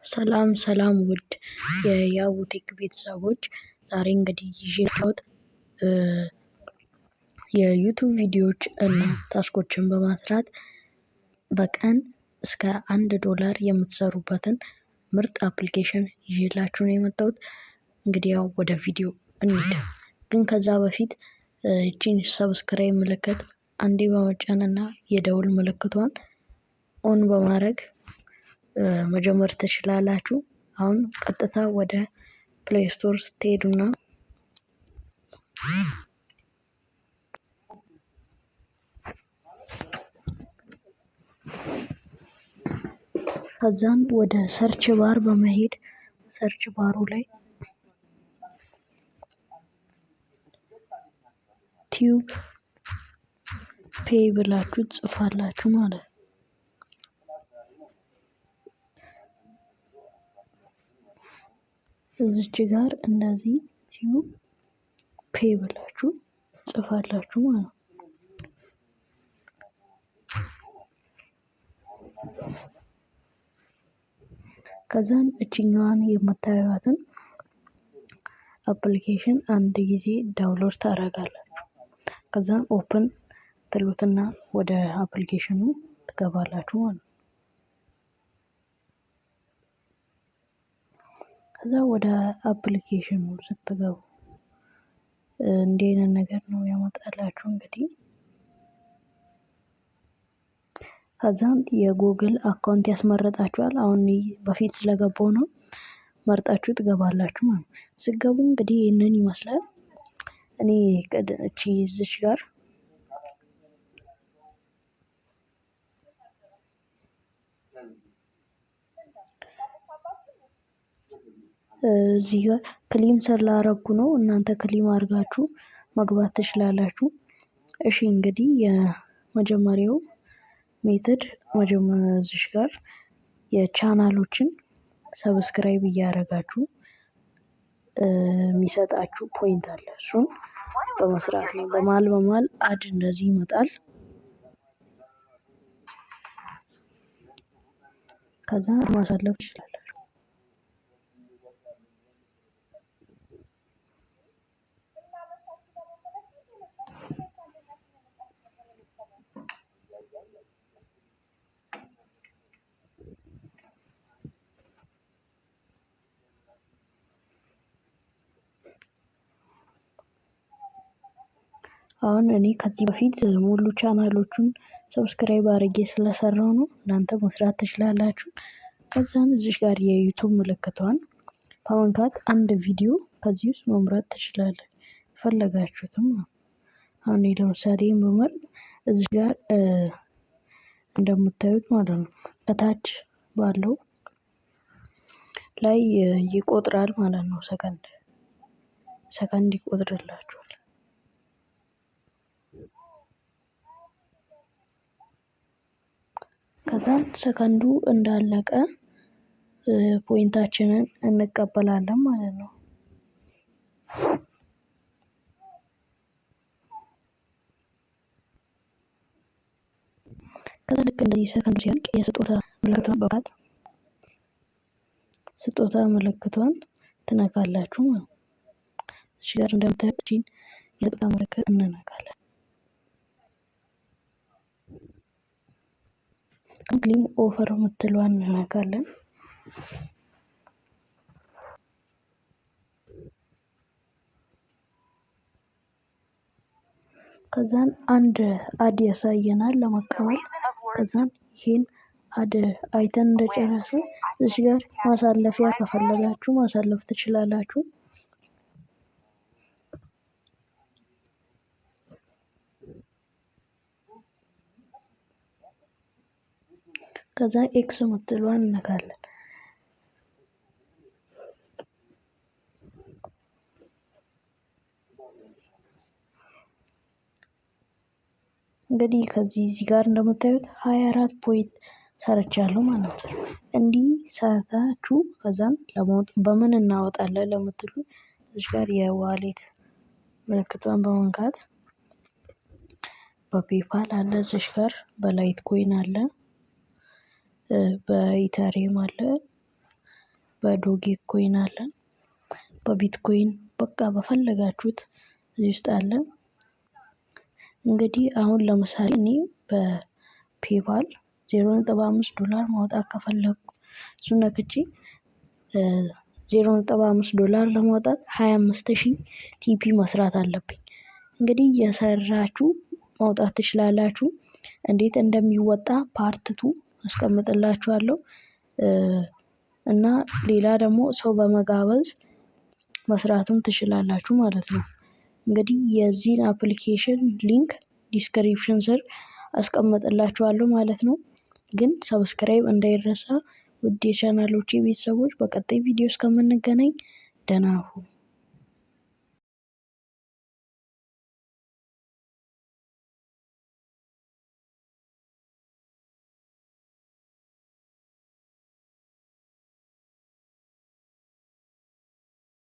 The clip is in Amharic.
ሰላም ሰላም ውድ የያቡቴክ ቤተሰቦች ዛሬ እንግዲህ ይዤላችሁት የዩቱብ ቪዲዮዎች እና ታስኮችን በማስራት በቀን እስከ $1 የምትሰሩበትን ምርጥ አፕሊኬሽን ይዤላችሁ ነው የመጣሁት። እንግዲህ ያው ወደ ቪዲዮ እንሂድ። ግን ከዛ በፊት እቺን ሰብስክራይብ ምልክት አንዴ በመጫን እና የደውል ምልክቷን ኦን በማድረግ መጀመር ትችላላችሁ። አሁን ቀጥታ ወደ ፕሌይ ስቶር ትሄዱና ከዛም ወደ ሰርች ባር በመሄድ ሰርች ባሩ ላይ ቲዩብ ፔይ ብላችሁ ጽፋላችሁ ማለት ነው። እዚች ጋር እንደዚህ ቲዩብ ፔይ ብላችሁ ጽፋላችሁ ማለት ነው። ከዛን እችኛዋን የምታዩዋትን አፕሊኬሽን አንድ ጊዜ ዳውንሎድ ታደርጋላችሁ። ከዛን ኦፕን ትሉትና ወደ አፕሊኬሽኑ ትገባላችሁ ማለት ነው። ከዛ ወደ አፕሊኬሽኑ ስትገቡ እንዲህ አይነት ነገር ነው ያመጣላችሁ። እንግዲህ ከዛም የጉግል አካውንት ያስመረጣችኋል። አሁን በፊት ስለገባው ነው መርጣችሁ ትገባላችሁ ማለት ነው። ስትገቡ እንግዲህ ይህንን ይመስላል። እኔ እዚች ጋር እዚህ ጋር ክሊም ስላረኩ ነው። እናንተ ክሊም አድርጋችሁ መግባት ትችላላችሁ። እሺ እንግዲህ የመጀመሪያው ሜትድ እዚሽ ጋር የቻናሎችን ሰብስክራይብ እያደረጋችሁ የሚሰጣችሁ ፖይንት አለ። እሱን በመስራት ነው። በመሃል አድ እንደዚህ ይመጣል። ከዛ ማሳለፍ ይችላል። አሁን እኔ ከዚህ በፊት ሙሉ ቻናሎቹን ሰብስክራይብ አድርጌ ስለሰራው ነው። እናንተ መስራት ትችላላችሁ። ከዛን እዚህ ጋር የዩቱብ ምልክቷን በመንካት አንድ ቪዲዮ ከዚህ ውስጥ መምረጥ ትችላላችሁ ፈለጋችሁትም። አሁን ለምሳሌ መመር እዚህ ጋር እንደምታዩት ማለት ነው ከታች ባለው ላይ ይቆጥራል ማለት ነው። ሰከንድ ይቆጥርላችኋል። ከዛን ሰከንዱ እንዳለቀ ፖይንታችንን እንቀበላለን ማለት ነው። ከዛ ልክ እንደዚህ ሰከንዱ ሲያልቅ የስጦታ ምልክቷን በማት ስጦታ ምልክቷን ትነካላችሁ ማለት ነው። እዚህ ጋር እንደምታዩት የስጦታ ምልክት እንነካለን። ክሊም ኦፈር የምትለዋን እንነካለን። ከዛን አንድ አድ ያሳየናል ለመቀበል። ከዛን ይሄን አድ አይተን እንደጨረሰ እዚህ ጋር ማሳለፊያ ከፈለጋችሁ ማሳለፍ ትችላላችሁ። ከዛ ኤክስ የምትለዋን እንነካለን። እንግዲህ እዚህ ጋር እንደምታዩት 24 ፖይንት ሰርቻለሁ ማለት ነው። እንዲህ ሰርታችሁ ከዛን በምን እናወጣለን ለምትሉ እዚህ ጋር የዋሌት ምልክቷን በመንካት በፔፓል አለ፣ እዚህ ጋር በላይት ኮይን አለ፣ በኢተሪየም አለ፣ በዶጌ ኮይን አለን፣ በቢትኮይን በቃ በፈለጋችሁት እዚህ ውስጥ አለ። እንግዲህ አሁን ለምሳሌ እኔ በፔፓል $0.5 ማውጣት ከፈለኩ እሱን ነክቼ $0.5 ለማውጣት 25,000 ቲፒ መስራት አለብኝ። እንግዲህ እየሰራችሁ ማውጣት ትችላላችሁ። እንዴት እንደሚወጣ ፓርት 2 አስቀምጥላችኋለሁ። እና ሌላ ደግሞ ሰው በመጋበዝ መስራትም ትችላላችሁ ማለት ነው። እንግዲህ የዚህን አፕሊኬሽን ሊንክ ዲስክሪፕሽን ስር አስቀምጥላችኋለሁ ማለት ነው። ግን ሰብስክራይብ እንዳይረሳ ውድ የቻናሎቼ ቤተሰቦች። በቀጣይ ቪዲዮ እስከምንገናኝ ደህና ሁኑ።